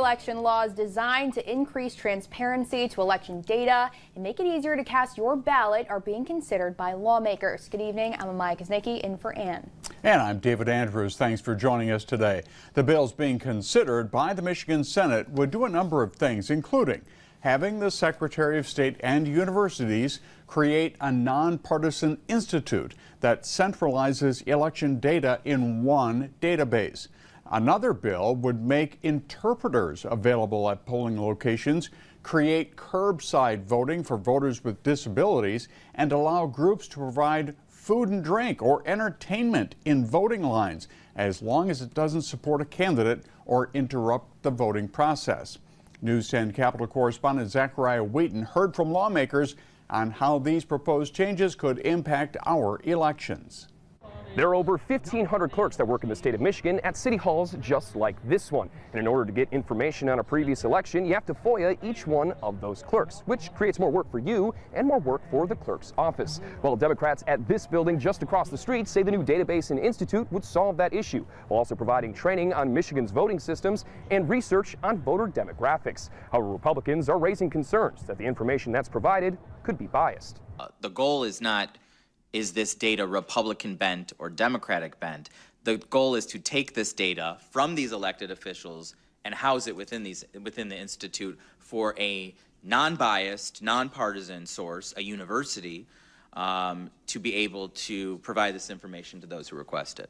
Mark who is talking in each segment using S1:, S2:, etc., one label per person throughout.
S1: election laws designed to increase transparency to election data and make it easier to cast your ballot are being considered by lawmakers. Good evening. I'm Amaya Kuznicki in for Ann.
S2: And I'm David Andrews. Thanks for joining us today. The bills being considered by the Michigan Senate would do a number of things, including having the Secretary of State and universities create a nonpartisan institute that centralizes election data in one database. Another bill would make interpreters available at polling locations, create curbside voting for voters with disabilities, and allow groups to provide food and drink or entertainment in voting lines, as long as it doesn't support a candidate or interrupt the voting process. News 10 Capitol correspondent Zachariah Wheaton heard from lawmakers on how these proposed changes could impact our elections.
S3: There are over 1,500 clerks that work in the state of Michigan at city halls just like this one. And in order to get information on a previous election, you have to FOIA each one of those clerks, which creates more work for you and more work for the clerk's office. Well, Democrats at this building just across the street say the new database and institute would solve that issue, while also providing training on Michigan's voting systems and research on voter demographics. However, Republicans are raising concerns that the information that's provided could be biased.
S4: The goal is not, is this data Republican bent or Democratic bent? The goal is to take this data from these elected officials and house it within the institute for a non-biased, non-partisan source, a university, to be able to provide this information to those who request it.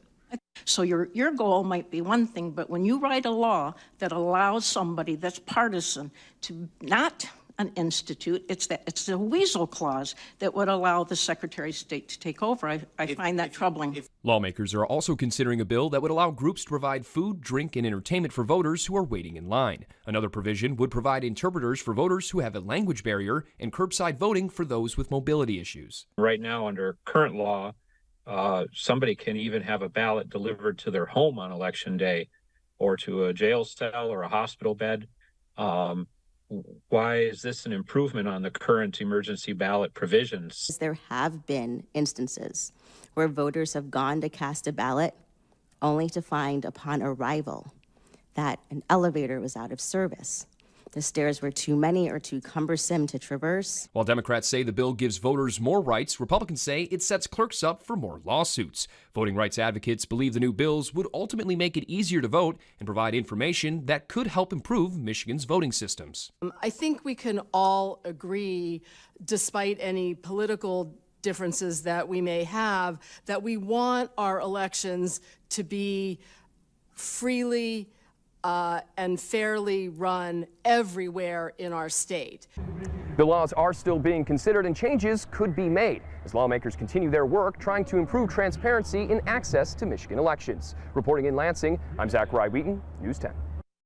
S5: So your goal might be one thing, but when you write a law that allows somebody that's partisan to not an institute, it's the weasel clause that would allow the Secretary of State to take over. I find that troubling.
S6: Lawmakers are also considering a bill that would allow groups to provide food, drink, and entertainment for voters who are waiting in line. Another provision would provide interpreters for voters who have a language barrier and curbside voting for those with mobility issues.
S7: Right now, under current law, somebody can even have a ballot delivered to their home on Election Day or to a jail cell or a hospital bed. Why is this an improvement on the current emergency ballot provisions?
S8: There have been instances where voters have gone to cast a ballot only to find upon arrival that an elevator was out of service. The stairs were too many or too cumbersome to traverse.
S6: While Democrats say the bill gives voters more rights, Republicans say it sets clerks up for more lawsuits. Voting rights advocates believe the new bills would ultimately make it easier to vote and provide information that could help improve Michigan's voting systems.
S9: I think we can all agree, despite any political differences that we may have, that we want our elections to be freely and fairly run everywhere in our state.
S3: The laws are still being considered and changes could be made as lawmakers continue their work trying to improve transparency in access to Michigan elections. Reporting in Lansing, I'm Zachariah Wheaton, News 10.